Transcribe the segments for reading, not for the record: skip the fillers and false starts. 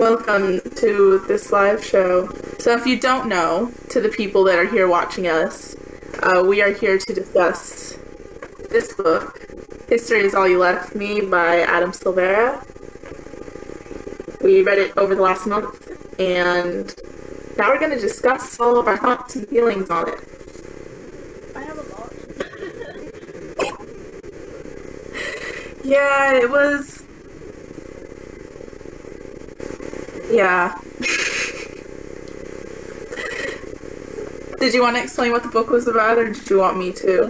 Welcome to this live show. So if you don't know, to the people that are here watching us, we are here to discuss this book, History Is All You Left Me by Adam Silvera. We read it over the last month, and now we're going to discuss all of our thoughts and feelings on it. I have a lot. Yeah, it was... Yeah. Did you want to explain what the book was about, or did you want me to?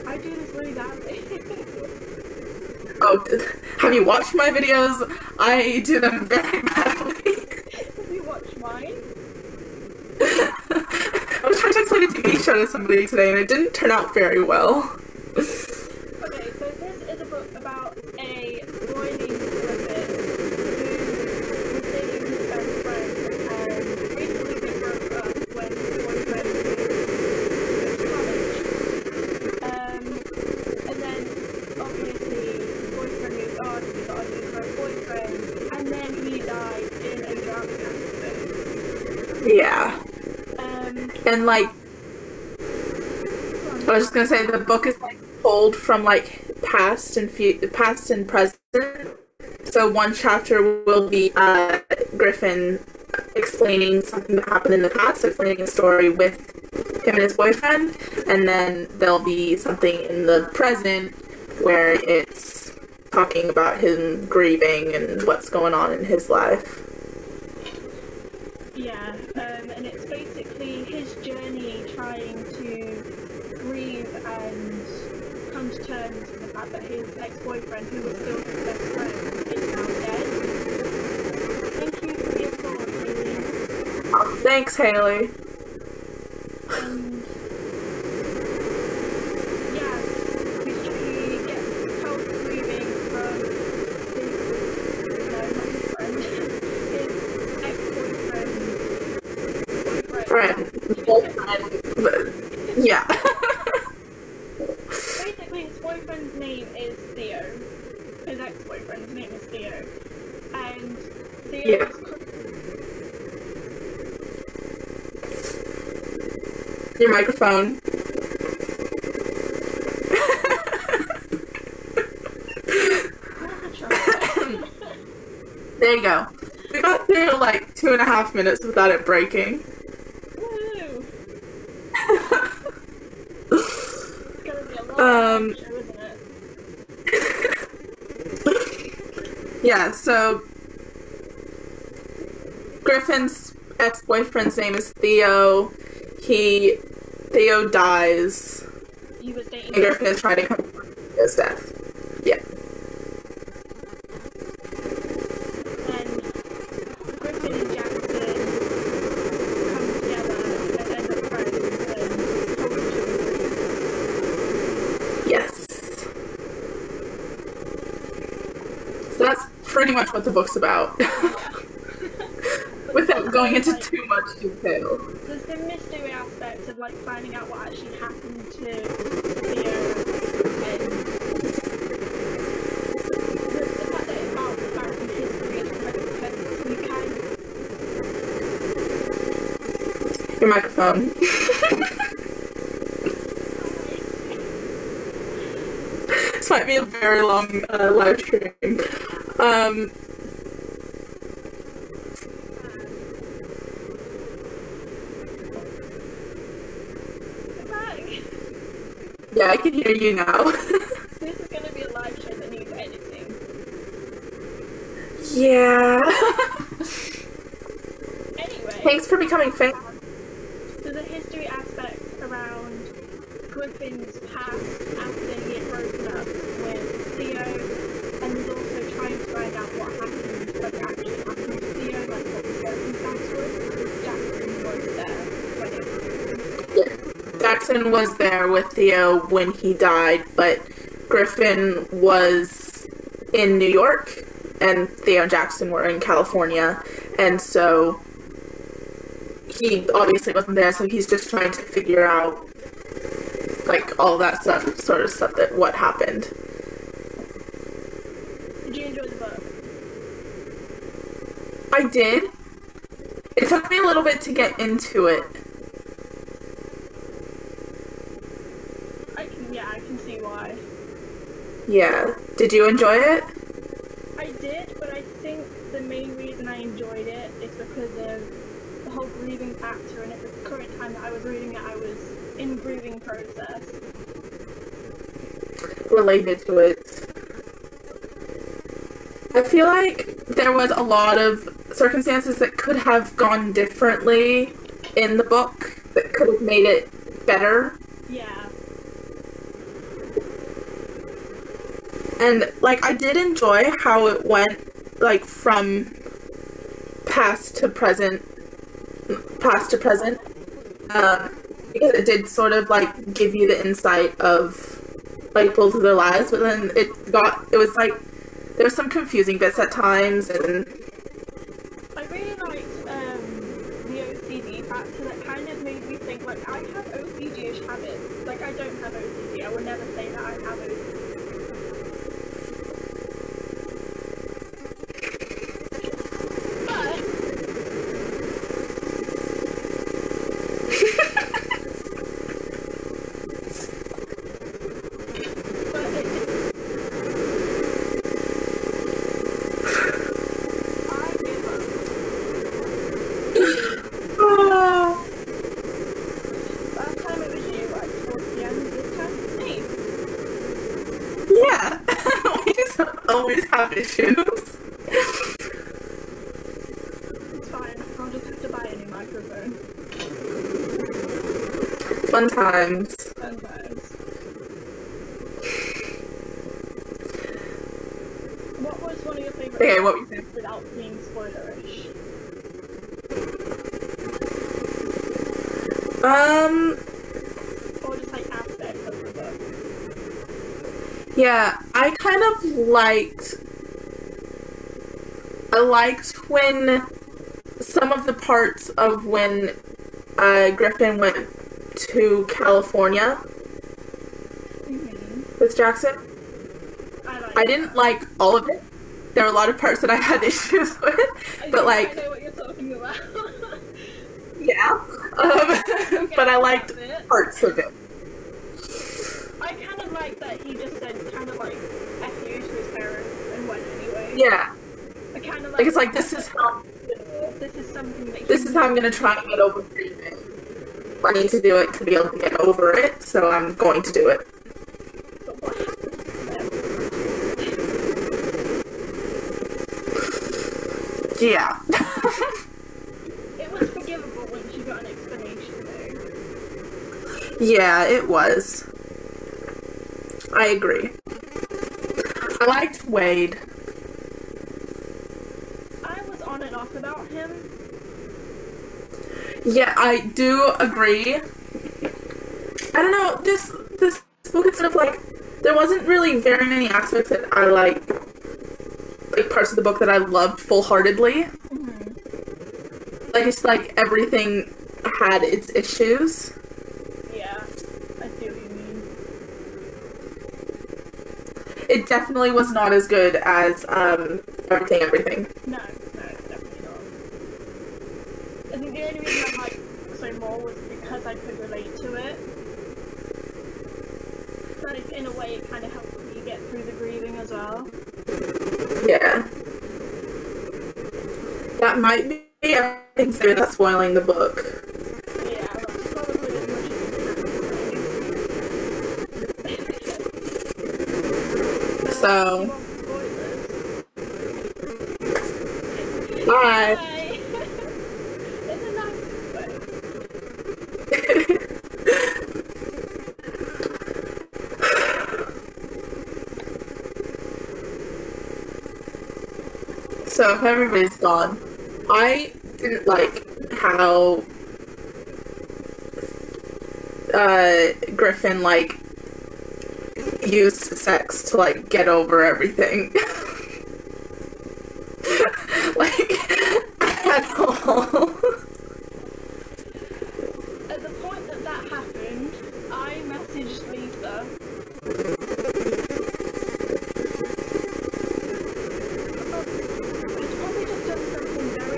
I do this really badly. Oh, have you watched my videos? I do them very badly. Have you watched mine? I was trying to explain a TV show to somebody today, and it didn't turn out very well. Okay, so this is a book about a boy named Griffin who was dating his best friend, and recently they broke up when his boyfriend moved to college. And then obviously his boyfriend moved on, he got a new boyfriend, and then he died in a drowning accident. Yeah. And like, I was just gonna say, the book is like told from like past and present. So one chapter will be Griffin explaining something that happened in the past, explaining a story with him and his boyfriend, and then there'll be something in the present where it's talking about him grieving and what's going on in his life. Yeah, and it's basically his journey trying to grieve and come to terms with the fact that his ex-boyfriend, who was still his best friend, is now dead. Thank you for the applause, Haley. Oh, thanks, Haley. And yeah, he gets help grieving from his, no, not his friend, his ex-boyfriend. Boyfriend. Yeah. Basically, his boyfriend's name is Theo. His ex-boyfriend's name is Theo. And Theo Yeah. Your microphone. There you go. We got through like 2.5 minutes without it breaking. Woo! It's gonna be a long show, isn't it? Yeah, so Griffin's ex-boyfriend's name is Theo. Theo dies. He was dating And Griffin is trying to come to his death. Yeah. and Griffin and Jackson come together and end up friends and help each other. Yes. So that's pretty much what the book's about. Without going into too much detail. There's the mystery aspect of like finding out what actually happened to Theo, and the fact that it's out back in history is quite intense. You can Your microphone. This might be a very long live stream. Yeah, I can hear you now. This is going to be a live show that needs editing. Yeah. Anyway. Thanks for becoming famous. There's a history aspect around Griffin's past after he had broken up with Theo, and there's also trying to find out what happened, what actually happened to Theo, like what the circumstance was, because Jackson was there when it happened. Yeah. Jackson was there with Theo when he died, but Griffin was in New York, and Theo and Jackson were in California, and so he obviously wasn't there, so he's just trying to figure out, like, all that stuff, sort of stuff, that what happened. Did you enjoy the book? I did. It took me a little bit to get into it. I can see why. Yeah. Did you enjoy it? I did, but I think the main reason I enjoyed it is because of the whole grieving factor, and at the current time that I was reading it, I was in grieving process. Related to it. I feel like there was a lot of circumstances that could have gone differently in the book that could have made it better. Yeah. And, like, I did enjoy how it went, like, from past to present, because it did sort of, like, give you the insight of, like, both of their lives, but then it was, like, there were some confusing bits at times, and... I really liked, the OCD factor that kind of made me think, like, I have OCD-ish habits. Like, I don't have OCD, I would never say that I have OCD. Always have issues. It's fine. I'll just have to buy a new microphone. Fun times. Fun times. What was one of your favorite parts without being spoilerish? Or just like aspects of the book. Yeah, I kind of liked when some of the parts of when Griffin went to California with Jackson. I didn't like all of it. There were a lot of parts that I had issues with, but like... I know what you're talking about. Yeah. But I liked parts of it. I kind of like that he just said kind of like F you to his parents and went anyway. Yeah. I kind of like it's like this is how I'm gonna try and get over grieving. I need to do it to be able to get over it, so I'm going to do it. But what happened to them? Yeah. It was forgivable when she got an explanation though. Yeah, it was. I agree. I liked Wade. I was on and off about him. Yeah, I do agree. I don't know, this book is sort of like, there wasn't really very many aspects that I like parts of the book that I loved full-heartedly. Mm-hmm. Like, it's like everything had its issues. Yeah, I see what you mean. It definitely was not as good as Everything. No, definitely not. I think the only reason I liked so more was because I could relate to it. Like, in a way, it kind of helped me get through the grieving as well. Yeah. That might be everything that's spoiling the book. Yeah, that's probably as much as So... Bye. It's a nice way. So if everybody's gone, I didn't like how Griffin like used sex to like get over everything. Like at all. At the point that happened, I messaged Lisa. I'd probably just done something very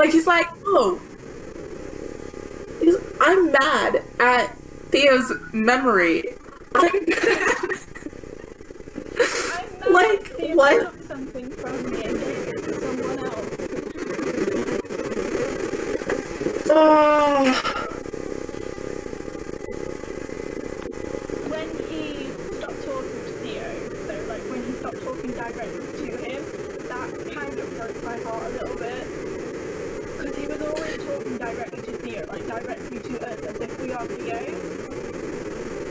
Like, he's like, oh, I'm mad at Theo's memory. I'm like, Theo what? took something from me and gave it to someone else. Oh. When he stopped talking to Theo, so like when he stopped talking directly to him, that kind of broke my heart a little bit. Because he was always talking directly to Theo, like directly to us as if we are Theo.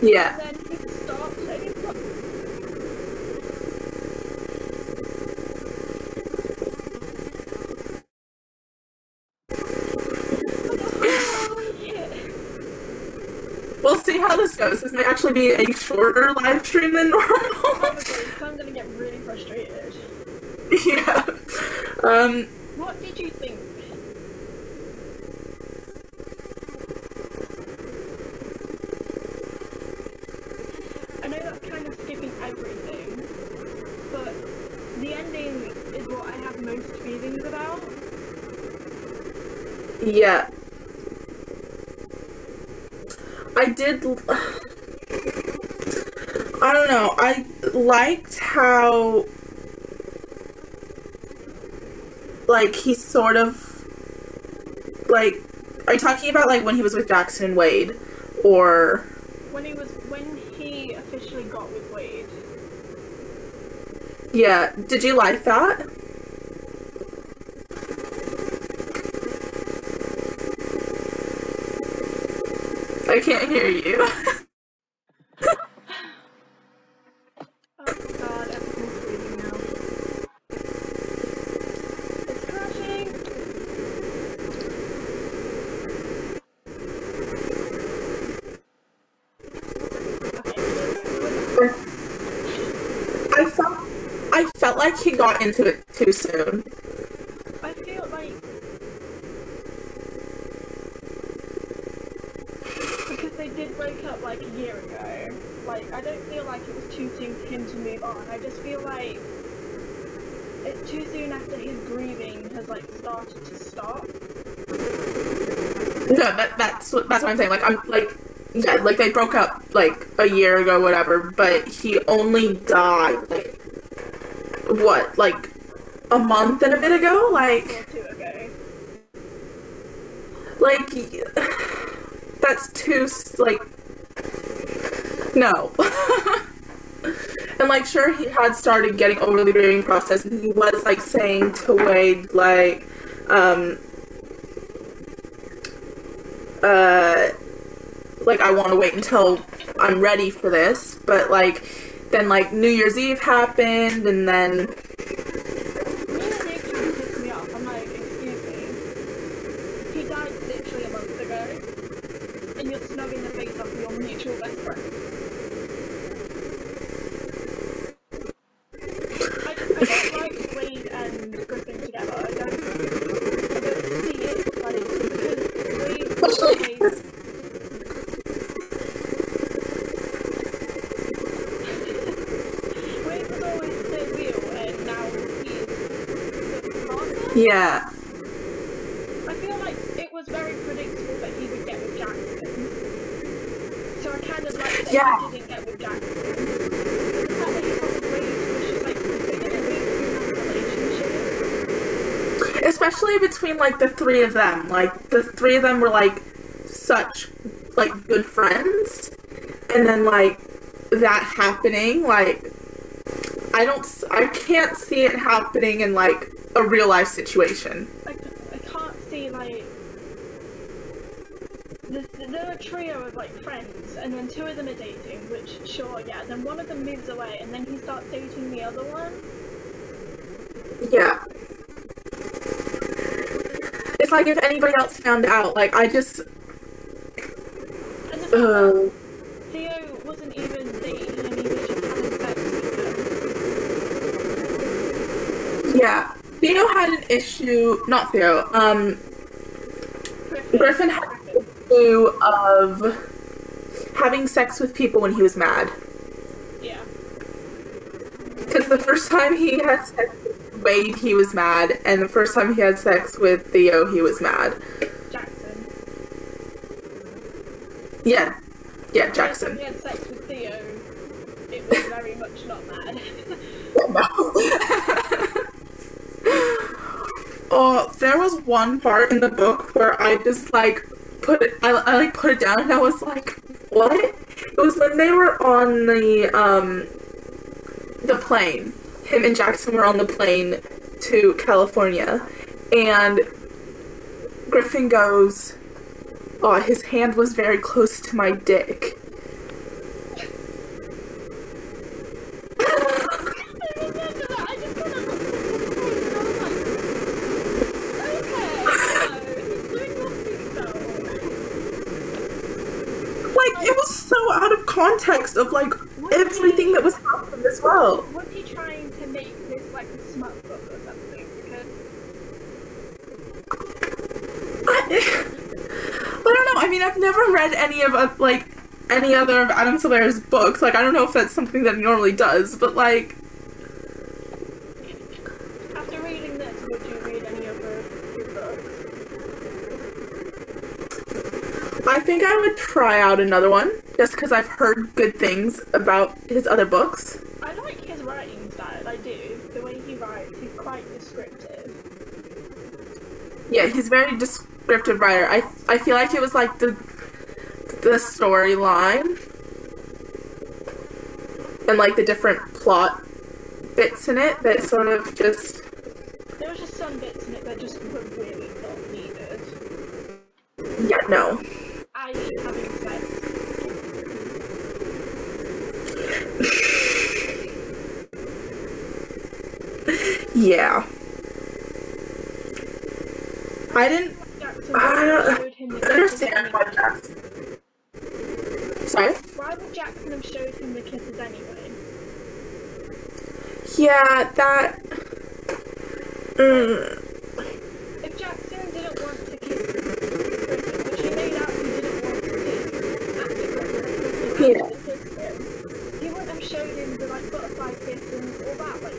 Yeah. And then he stopped and he's like, We'll see how this goes. This may actually be a shorter live stream than normal. probably, so I'm gonna get really frustrated. Yeah. What did you think? I know that's kind of skipping everything, but the ending is what I have most feelings about. Yeah. I don't know. I liked how, like, he sort of, like, are you talking about, like, when he was with Jackson and Wade? Or... When he officially got with Wade. Yeah. Did you like that? I can't hear you. Oh god, everything's freezing now. It's crashing! I felt like he got into it too soon. I feel like... Because they did break up like a year ago. Like, I don't feel like it was too soon for him to move on. I just feel like it's too soon after his grieving has like started to stop. No, that's what I'm saying. Like, I'm like, yeah, like they broke up like a year ago, whatever. But he only died like what, like a month and a bit ago, like. Or two ago. Like, that's too like. No. And like, sure, he had started getting over the grieving process, and he was like saying to Wade, like, like, I want to wait until I'm ready for this, but like, then like New Year's Eve happened, and then. Me and Nick pissed me off. I'm like, excuse me. He died literally a month ago, and you're snubbing the face off your mutual best friend. I don't like Wade and Griffin together. I don't see it, like, because Wade was always... Wade was always the wheel, and now he's the partner? Yeah. I feel like it was very predictable that he would get with Jackson. So I kind of like that he didn't get with Jackson. The fact that he got with Wade was just like, they didn't need to be in a relationship. Especially between like the three of them. Like, the three of them were like such like good friends, and then like that happening, like I can't see it happening in like a real life situation. I can't see like they're a trio of like friends, and then two of them are dating, which sure, yeah, then one of them moves away and then he starts dating the other one. Yeah. It's like if anybody else found out, like I just Theo wasn't even dating him, he was just having sex with him. yeah. Theo had an issue, not Theo, Griffin had an issue of having sex with people when he was mad. Yeah. Because the first time he had sex with Wade, he was mad, and the first time he had sex with Theo, he was mad. Jackson. Yeah. Yeah, Jackson. When he had sex with Theo, it was very much not mad. No. Oh, there was one part in the book where I just like put it down and I was like, what? It was when they were on the plane. Him and Jackson were on the plane to California, and Griffin goes, oh, his hand was very close to my dick. It was so out of context of like everything that was happening as well. Was he trying to make this like a smut book or something? Because I don't know. I mean, I've never read any of any other of Adam Silvera's books. Like, I don't know if that's something that he normally does, but like. After reading this, would you read any other books? I think I would try out another one, just because I've heard good things about his other books. I like his writing style, I do. The way he writes, he's quite descriptive. Yeah, he's a very descriptive writer. I feel like it was like the storyline and like the different plot bits in it that sort of just... There was just some bits in it that just were really not needed. Yeah, no. I.e. having sex. Yeah. I don't understand why Jackson. Sorry? Why would Jackson have showed him the kisses anyway? Yeah, that... If Jackson didn't want to kiss Griffin, which he made out he didn't want to do, after Griffin Yeah. kissed him, he wouldn't have showed him the like butterfly kiss and all that, like...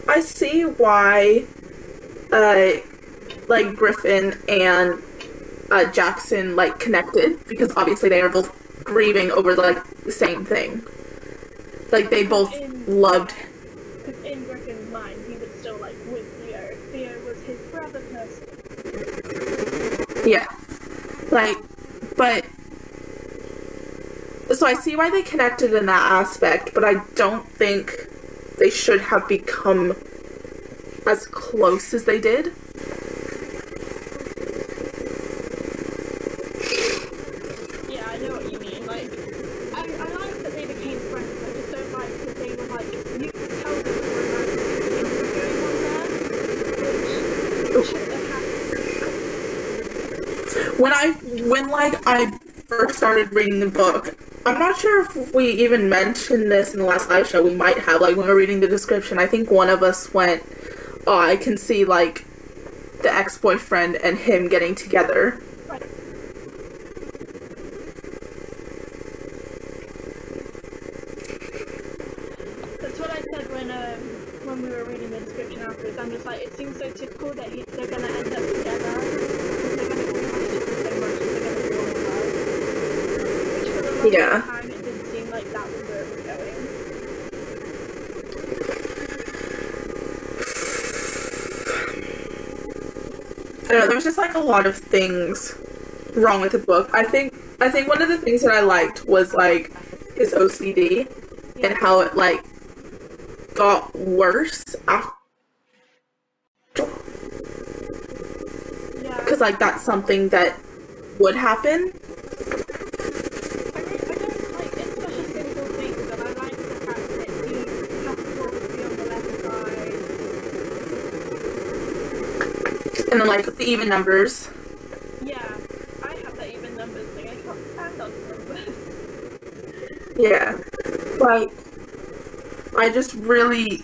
I see why, like, Griffin and Jackson, like, connected, because obviously they are both grieving over, like, the same thing. Like, they both loved... Because in Griffin's mind, he was still, like, with Theo. Theo was his brother person. Yeah. Like, but... So I see why they connected in that aspect, but I don't think they should have become as close as they did. Yeah, I know what you mean. Like, I like that they became friends. I just don't like that they were like, you could tell that there were romantic things going on there, which shouldn't have happened. When I first started reading the book, I'm not sure if we even mentioned this in the last live show. We might have, like, when we were reading the description, I think one of us went, oh, I can see, like, the ex-boyfriend and him getting together. Right. That's what I said when we were reading the description afterwards. I'm just like, it seems so typical that they're gonna end up together, because they're gonna fall in each other so much that they're gonna fall in love. Which for the longest time, it didn't seem like that was where it was going. I don't know, there was just, like, a lot of things wrong with the book. I think one of the things that I liked was, like, his OCD and how it, like, got worse after. Yeah. Because, like, that's something that would happen. I don't like, it's such a simple thing, but I like the fact that he has to always be on the left side. And then, like, the even numbers. Yeah, I have that even numbers thing. I can't stand on numbers. Yeah. Like, I just really...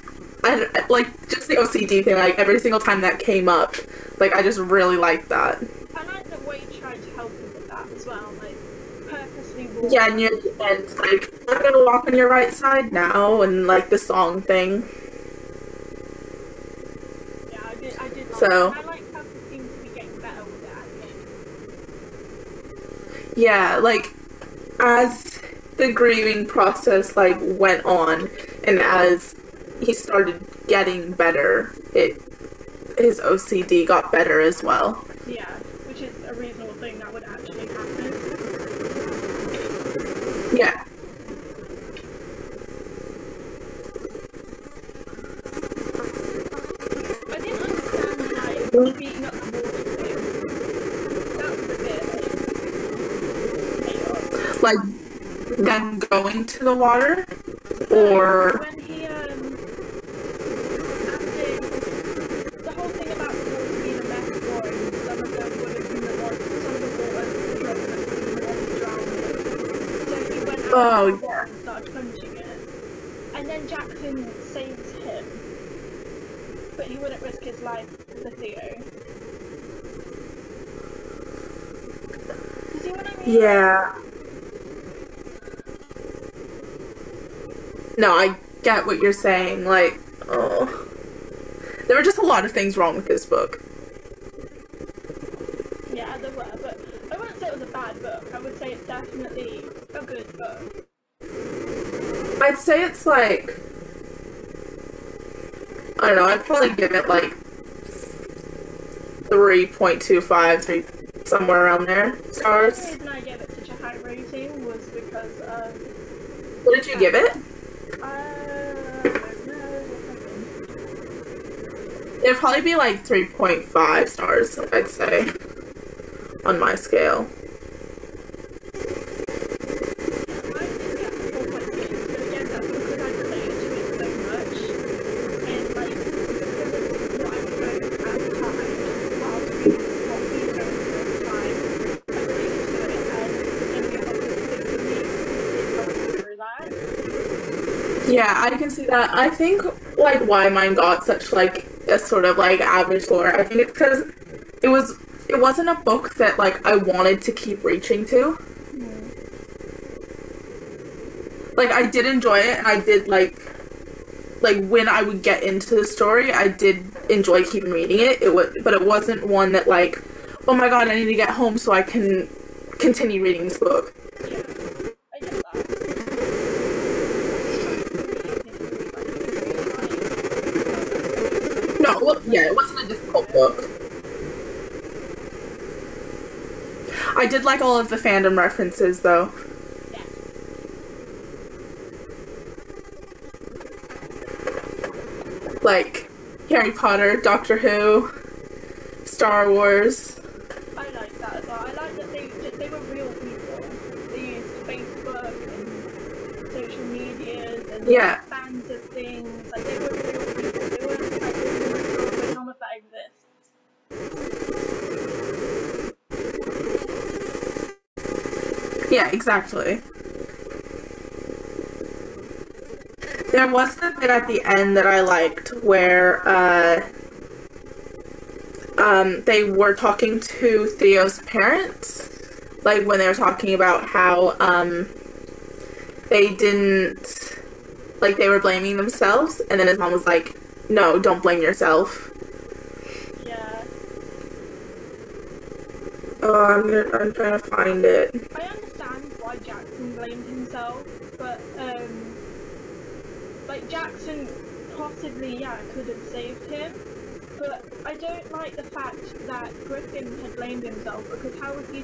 like, just the OCD thing, like, every single time that came up, like, I just really liked that. I like the way you tried to help him with that as well, like, purposely Yeah, near the end, it's like, I'm gonna walk on your right side now, and like the song thing. Yeah, I did like So, it. And I like how he seems to be getting better with it at the end. yeah, like, as the grieving process, like, went on, and as he started getting better, his OCD got better as well. Yeah, which is a reasonable thing that would actually happen. Yeah. I didn't understand, like, beating up the water thing. That was a bit chaos. Like, them going to the water? Or... When he, the whole thing about the water being a metaphor, and some of them would have been the water, some of the water dropped and the water drowned. So he went out of the water and started punching it. And then Jackson saves him. But he wouldn't risk his life for Theo. You see what I mean? Yeah. No, I get what you're saying, like, oh. There were just a lot of things wrong with this book. Yeah, there were, but I wouldn't say it was a bad book. I would say it's definitely a good book. I'd say it's like, I don't know, I'd probably give it like 3.25, somewhere around there, stars. The reason I gave it such a high rating was because of... What did you give it? It'd probably be like 3.5 stars, I'd say, on my scale. Yeah, I can see that. I think, like, why mine got such, like, a sort of, like, average score, I think it's because it wasn't a book that, like, I wanted to keep reaching to. Like, I did enjoy it, and I did, like, when I would get into the story, I did enjoy keeping reading it, but it wasn't one that, like, oh my god, I need to get home so I can continue reading this book. Yeah, it wasn't a difficult book. I did like all of the fandom references, though. Like, Harry Potter, Doctor Who, Star Wars. I like that as well. I like that they were real people. They used Facebook and social medias and fans of things. Like, they were real people. They weren't like, but none of that exists. Yeah, exactly. There was the bit at the end that I liked where they were talking to Theo's parents, like when they were talking about how they didn't, like, they were blaming themselves, and then his mom was like, no, don't blame yourself. Yeah. Oh, I'm trying to find it. I understand why Jackson blamed himself, but like, Jackson possibly, could have saved him, but I don't like the fact that Griffin had blamed himself, because how was he...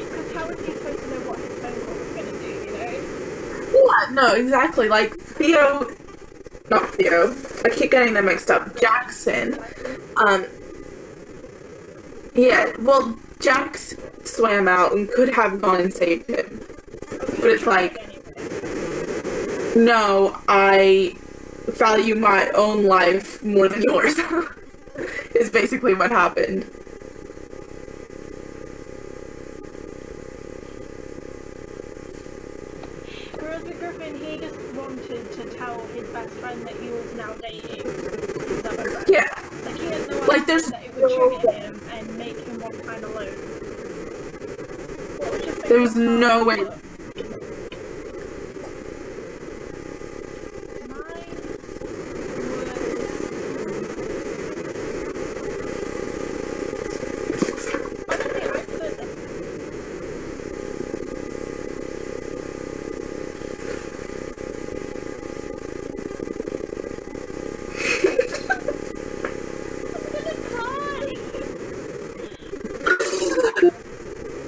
Because how was he supposed to know what his phone call was going to do, you know? Yeah, no, exactly, like, not Theo, I keep getting them mixed up, Jackson, yeah, well, Jax swam out and could have gone and saved him. But it's like, no, I value my own life more than yours, is basically what happened. Whereas with Griffin, he just wanted to tell his best friend that he was now dating his other friend. Yeah. Like, he had no Like, idea that it would trigger him, and and make him walk kind of alone. What was your favorite There was no way. part?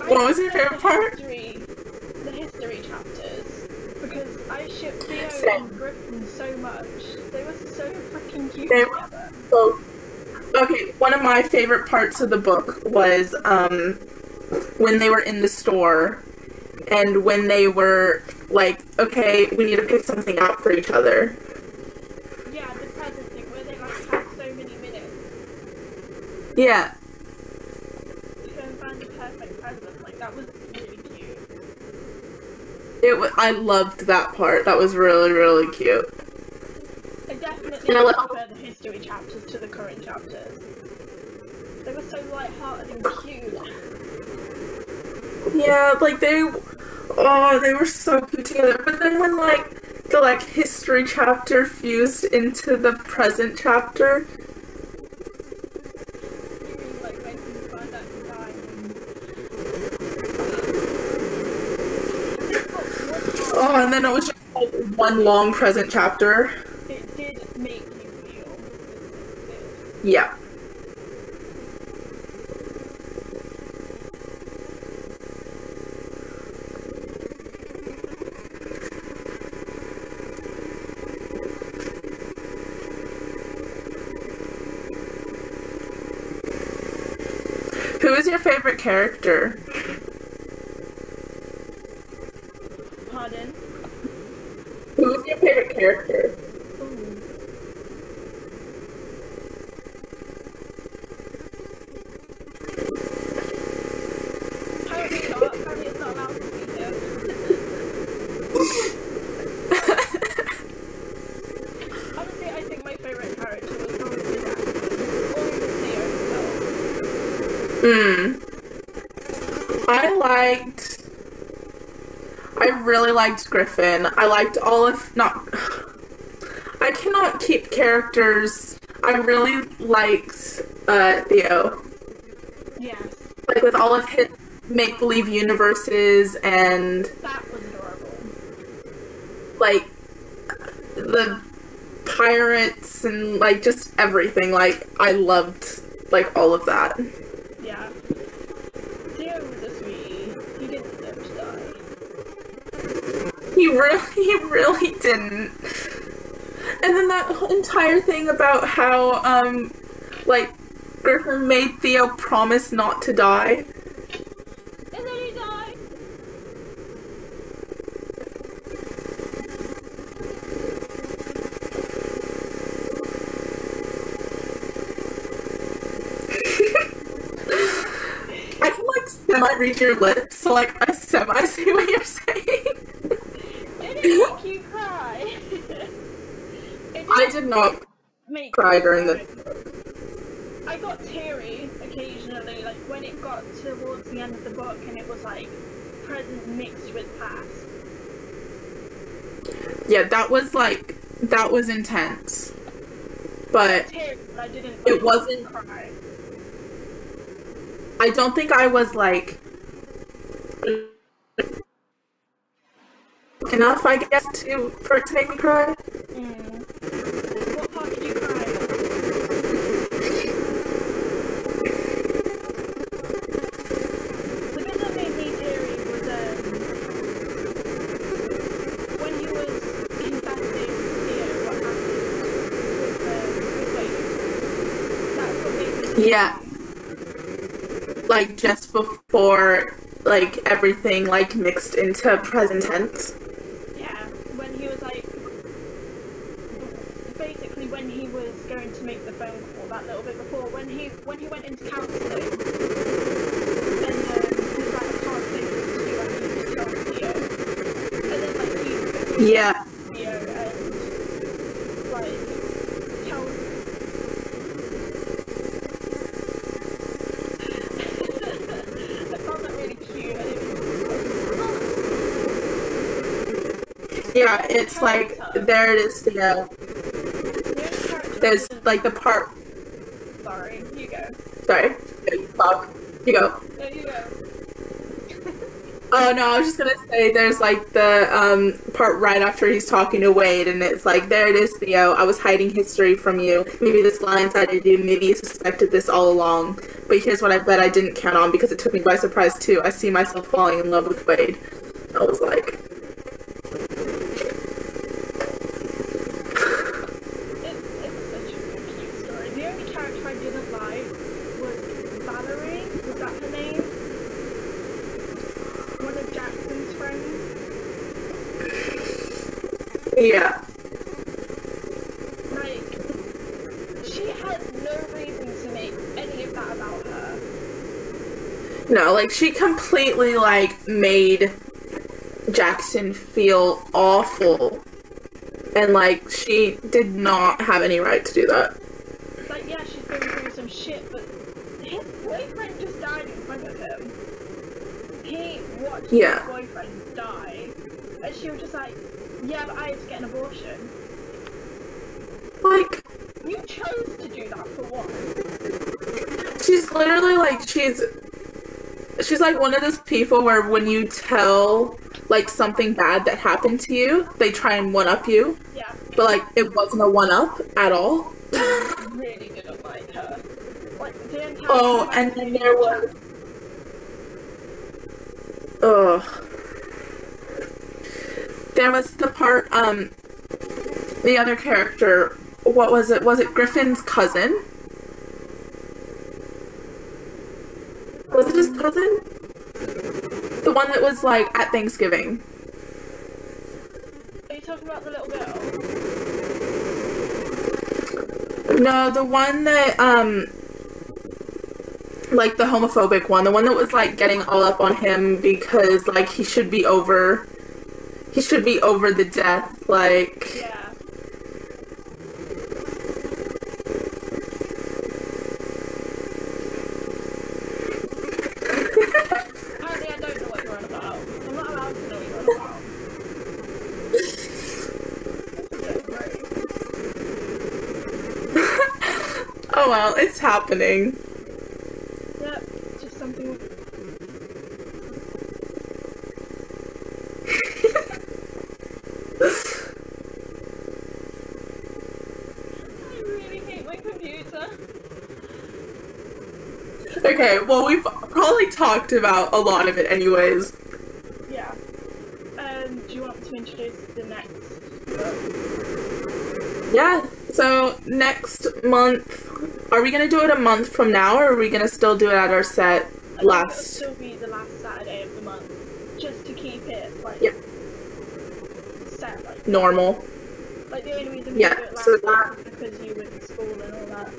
What was your favorite part? The history chapters. Because I ship Theo Same. and Griffin so much. They were so freaking cute They together. Okay, one of my favorite parts of the book was when they were in the store and when they were like, okay, we need to pick something out for each other. Yeah, the present thing where they like had so many minutes Yeah. to go and find the perfect present. Like that was really cute. I loved that part. That was really, really cute. I definitely And I love- prefer the history chapters to the current chapters. They were so light-hearted and cute. Yeah, like they were so cute together. But then when like the like history chapter fused into the present chapter, Really, like making me find that design. and then it was just like one long present chapter. It did make you feel. It did. Yeah. Who is your favorite character? Pardon? Who is your favorite character? Ooh. Apparently not. Apparently it's not allowed to be here. Honestly, I think my favourite character was probably Jack. Or even Theo himself. I really liked Griffin. I liked all of I cannot keep characters. I really liked Theo. Yes. Like with all of his make-believe universes and That was adorable. like the pirates and like just everything. Like I loved like all of that. Yeah. Theo was a sweetie. He didn't deserve to die. He really didn't. And then that whole entire thing about how like Griffin made Theo promise not to die. And then he died! I can like semi-read your lips, so like I semi-see what you're saying. Did it make you cry? I did not Make cry you during cry. the. I got teary occasionally, like when it got towards the end of the book and it was like present mixed with past. Yeah, that was intense. But Teary, but I didn't. it wasn't. Cry. I don't think I was like enough, I guess, for it to make me cry. What part did you cry? The bit that made me teary was when he was confessing Theo what happened with Wade. That's what made me teary. Yeah. Like just before like everything like mixed into present tense. Yeah, when he was like, basically when he was going to make the phone call that little bit before, when he went into counselling, and he was like, I can't say this to you, I need to tell Theo. And then like he Yeah. Theo and like tells Yeah, it's like, there it is, Theo. There's like the part. Sorry, you go. Sorry. Fuck. You go. No, you go. Oh no, I was just gonna say there's like the part right after he's talking to Wade, and it's like, there it is, Theo. I was hiding history from you. Maybe this blindsided you. Maybe you suspected this all along. But here's what I bet I didn't count on because it took me by surprise too. I see myself falling in love with Wade. I was like, It's such a cute story. The only character I didn't like was Valerie. Was that her name? One of Jackson's friends. yeah. Like, she had no reason to make any of that about her. No, like, she completely, like, made Jackson feel awful. And, like, she did not have any right to do that. Like, yeah, she's going through some shit, but his boyfriend just died in front of him. He watched his boyfriend die, and she was just like, yeah, but I had to get an abortion. Like, You chose to do that for what? she's literally, like, she's like one of those people where when you tell, like, something bad that happened to you, they try and one-up you. Yeah. But, like, it wasn't a one-up at all. I really didn't like her. Like, the entire Oh, and then there was... Ugh. There was the part, the other character, what was it? Was it Griffin's cousin? Was it his cousin? The one that was, like, at Thanksgiving. Are you talking about the little girl? No, the one that, like, the homophobic one. The one that was, like, getting all up on him because, like, he should be over the death, like... Yeah. Apparently I don't know what you're on about. I'm not allowed to know what you're on about. Oh well, it's happening. Yep, just something. I really hate my computer. Okay, well, we've probably talked about a lot of it anyways. Yeah. Do you want to introduce the next book? Yeah, so next month, are we gonna do it a month from now, or are we gonna still do it at our set last? It'll still be the last Saturday of the month, just to keep it, like, set, like, normal. like, the only reason we do it last so month is because you were in school and all that.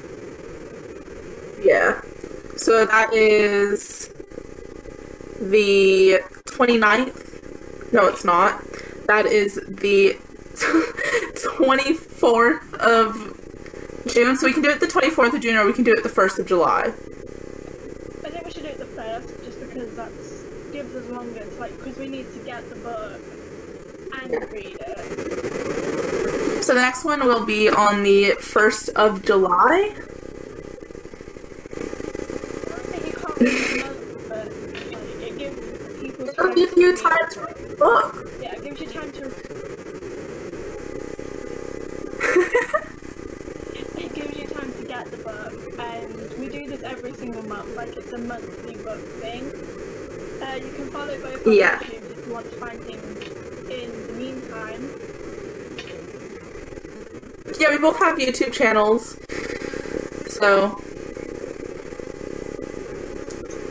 Yeah. So that is the 29th. No, it's not. That is the 24th of June. So we can do it the 24th of June, or we can do it the 1st of July. I think we should do it the first, just because that gives us longer to, like, because we need to get the book and read it. So the next one will be on the 1st of July. But like, it gives people It'll give you time to read the book. Yeah, it gives you time to. It gives you time to get the book, and we do this every single month. Like, it's a monthly book thing. You can follow both on YouTube if you want to find things in the meantime. Yeah, we both have YouTube channels. So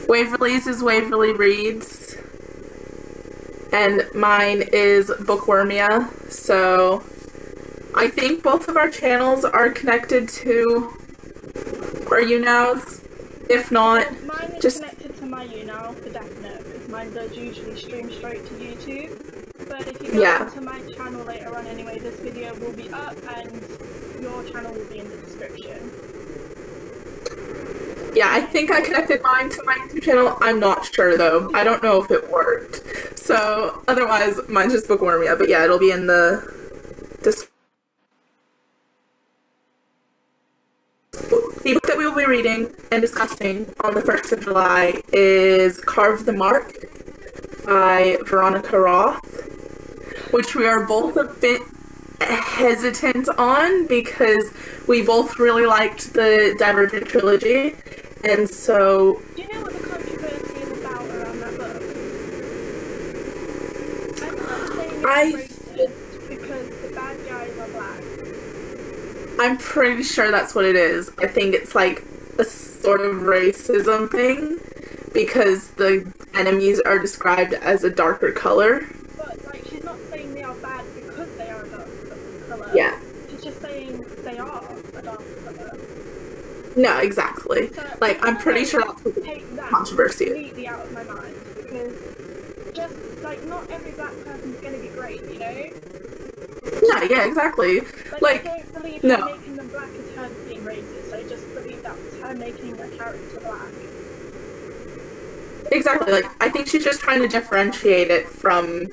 Waverly's is WaverlyReads, and mine is Bookwormia. So I think both of our channels are connected to our YouNows. If not, Mine is connected to my YouNow for definite, because mine does usually stream straight to YouTube. But if you go into my channel later on anyway, this video will be up and your channel will be in the description. Yeah, I think I connected mine to my YouTube channel. I'm not sure though. I don't know if it worked. So otherwise, mine's just Bookwormy. But yeah, it'll be in the description. The book that we will be reading and discussing on the 1st of July is Carve the Mark by Veronica Roth, which we are both a bit hesitant on because we both really liked the Divergent trilogy, and so... Do you know what the controversy is about around that book? I'm not saying it's racist because the bad guys are black. I'm pretty sure that's what it is. I think it's like a sort of racism thing because the enemies are described as a darker color. But, like, she's not saying they are bad because they are a darker color. Yeah. She's just saying they are a darker color. No, exactly. So, like, I'm pretty sure that's what the controversy is. Completely out of my mind because just, like, not every black person's gonna be great, you know? Yeah, exactly. Like, I don't believe her making them black is her being racist. I just believe that's her making a character black. Exactly. Like, I think she's just trying to differentiate it from,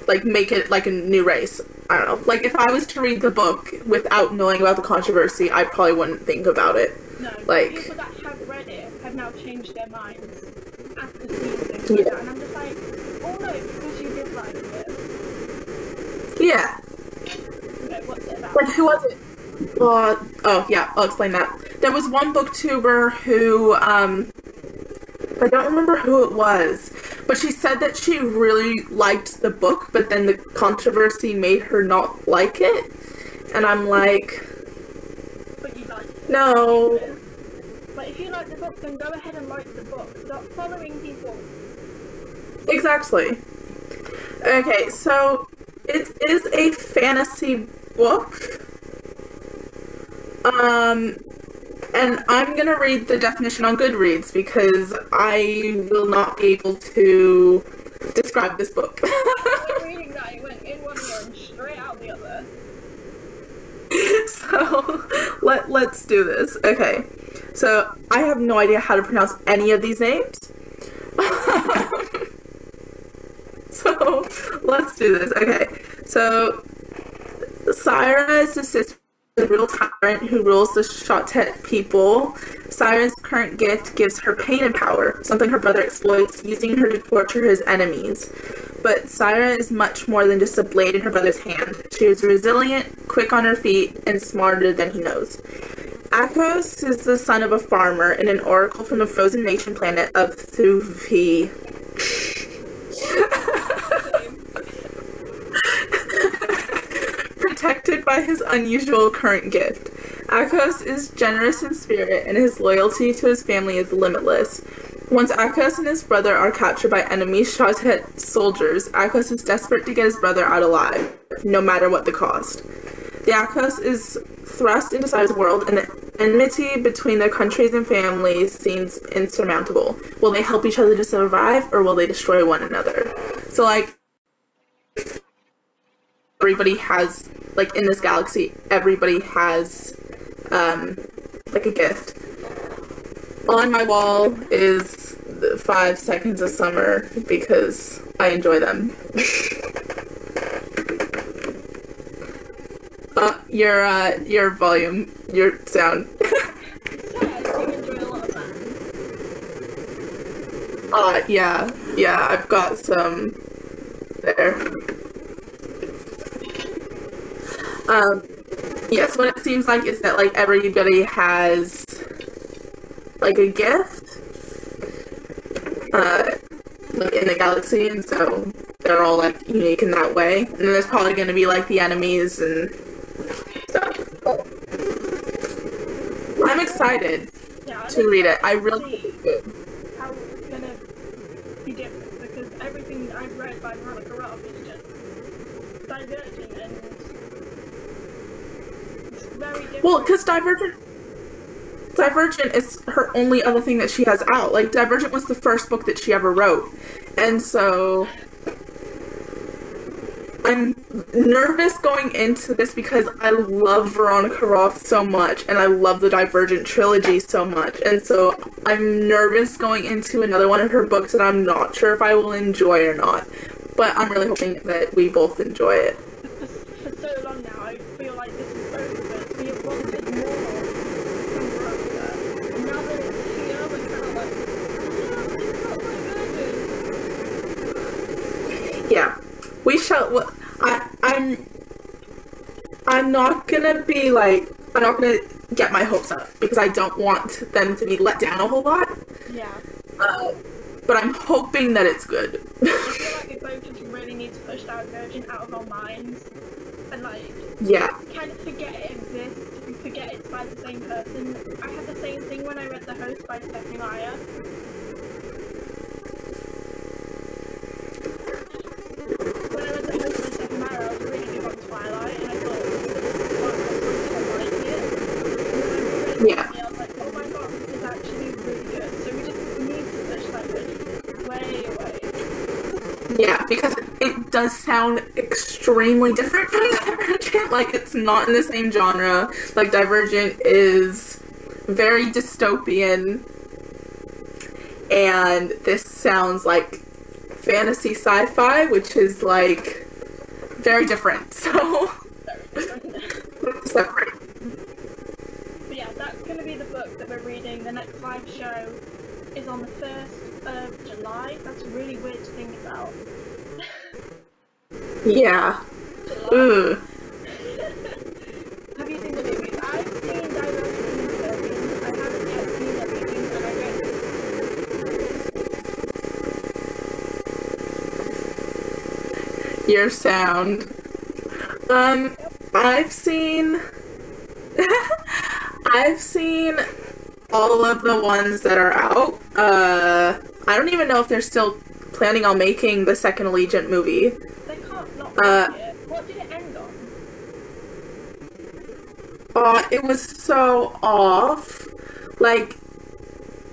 like, make it like a new race. I don't know. Like, if I was to read the book without knowing about the controversy, I probably wouldn't think about it. No, like, people that have read it have now changed their minds after seeing things like that, and I'm just like, oh no, because you did like it. Yeah. No, what's it about? Like, who was it? Oh, yeah, I'll explain that. There was one booktuber who, I don't remember who it was, but she said that she really liked the book, but then the controversy made her not like it. And I'm like, but you liked it. No. But if you like the book, then go ahead and like the book. Stop following people. Exactly. Okay, so it is a fantasy book. And I'm gonna read the definition on Goodreads because I will not be able to describe this book. I'm reading that, it went in one ear and straight out the other. So, let's do this. Okay, so I have no idea how to pronounce any of these names. So, let's do this. Okay, so Syra is the sister of the real tyrant who rules the Shotet people. Syra's current gift gives her pain and power, something her brother exploits, using her to torture his enemies. But Syra is much more than just a blade in her brother's hand. She is resilient, quick on her feet, and smarter than he knows. Akos is the son of a farmer and an oracle from the frozen nation planet of Thuvi. Protected by his unusual current gift. Akos is generous in spirit, and his loyalty to his family is limitless. Once Akos and his brother are captured by enemy Shotet soldiers, Akos is desperate to get his brother out alive, no matter what the cost. The Akos is thrust into Syra's world, and the enmity between their countries and families seems insurmountable. Will they help each other to survive, or will they destroy one another? So, like, everybody has, like, in this galaxy, everybody has, like, a gift. On my wall is the 5 Seconds of Summer, because I enjoy them. Your volume, your sound. Yeah, I've got some there. Yes, what it seems like is that, like, everybody has, like, a gift, like, in the galaxy, and so they're all, like, unique in that way. And then there's probably going to be, like, the enemies and stuff. I'm excited to read it. I really how it's going to be different, because everything I've read by Veronica Roth is just divergent and it's very different. Well, because Divergent is her only other thing that she has out. Like, Divergent was the first book that she ever wrote. And so, I'm nervous going into this because I love Veronica Roth so much, and I love the Divergent trilogy so much, and so I'm nervous going into another one of her books that I'm not sure if I will enjoy or not. But I'm really hoping that we both enjoy it. For so long now, I feel like this is both of us. We have wanted more from Veronica, and now that it's here, we're kind of like, yeah, it's not my version. Yeah. We shall. I'm not gonna be like. I'm not gonna get my hopes up because I don't want them to be let down a whole lot. Yeah. But I'm hoping that it's good. I feel like we both just really need to push Divergent out of our minds and like. Yeah. Kind of forget it exists. We forget it's by the same person. I had the same thing when I read The Host by Stephanie Meyer. When I read The Host by Stephanie Meyer, I was really big on Twilight, and I thought, oh, I like it. And then I read it, Yeah. and I was like, oh my god, this is actually really good. So we just need to push Divergent way away. Yeah, because it does sound extremely different from Divergent. Like, it's not in the same genre. Like, Divergent is very dystopian, and this sounds like fantasy sci-fi, which is, like, very different. So, separate. But yeah, that's going to be the book that we're reading. The next live show is on the 1st of July. That's really weird to think about. Yeah. July. Ugh. Have you seen the movies? I've seen Divergent and Insurgent. I haven't yet seen the movies, and I don't. Your sound. I've seen I've seen all of the ones that are out. I don't even know if they're still planning on making the second Allegiant movie. They can't not make it. What did it end on? It was so off. Like,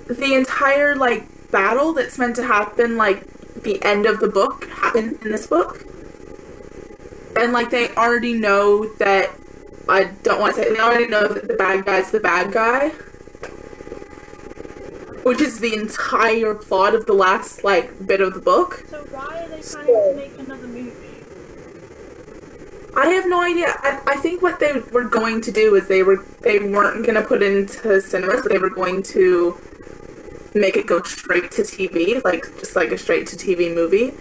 the entire, like, battle that's meant to happen, like, the end of the book happened in this book. And, like, they already know that, I don't want to say, they already know that the bad guy's the bad guy. Which is the entire plot of the last, like, bit of the book. So why are they planning to make another movie? I have no idea. I think what they were going to do is they weren't going to put it into cinemas, but they were going to make it go straight to TV, like, just like a straight to TV movie.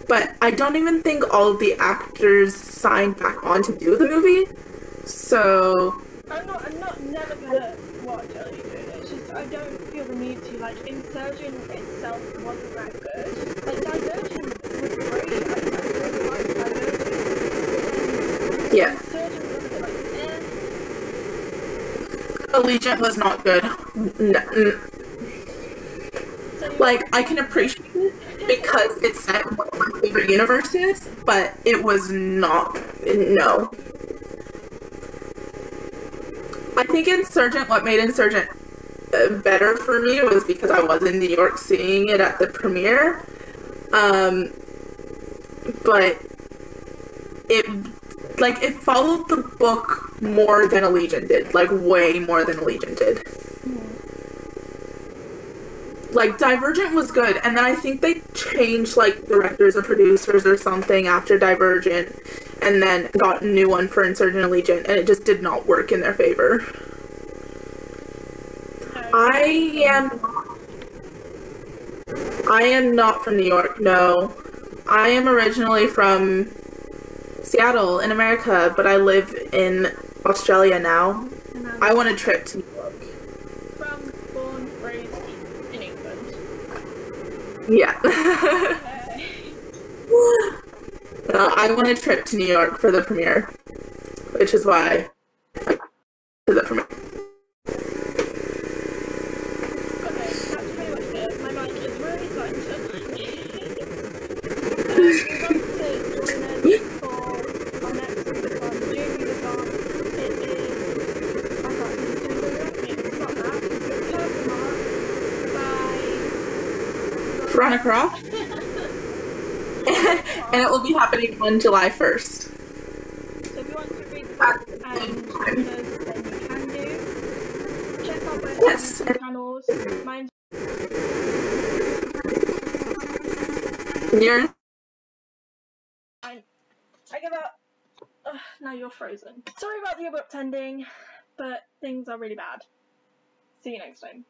But I don't even think all of the actors signed back on to do the movie. So I'm not never gonna watch Allegiant. It's just I don't feel the need to. Like, Insurgent itself wasn't that good. Like, Divergent was great. I really liked Divergent. yeah, Insurgent was a bit like, Allegiant was not good. So Like, I can appreciate it because it's set in one of my favorite universes, but it was not. No. I think Insurgent, what made Insurgent better for me was because I was in New York seeing it at the premiere. But it followed the book more than Allegiant did. Like, way more than Allegiant did. Like, Divergent was good, and then I think they changed, like, directors or producers or something after Divergent, and then got a new one for Insurgent Allegiant, and it just did not work in their favor. I am not from New York, no. I am originally from Seattle in America, but I live in Australia now. I want a trip to New York. born, raised in England. Yeah. Okay. I want a trip to New York for the premiere, which is why I to the premiere. Okay, that's pretty much it. My mic is really starting to we want to join us for our next one, June the Dawn. It is, I can't really say the name, it's not that, it's Purple Mark by Veronica Roth? And it will be happening on July 1st. So if you want to read the book and join us, then you can do. Check out both Yes. our channels. Mine's You're I give up. Ugh, now you're frozen. Sorry about the abrupt ending, but things are really bad. See you next time.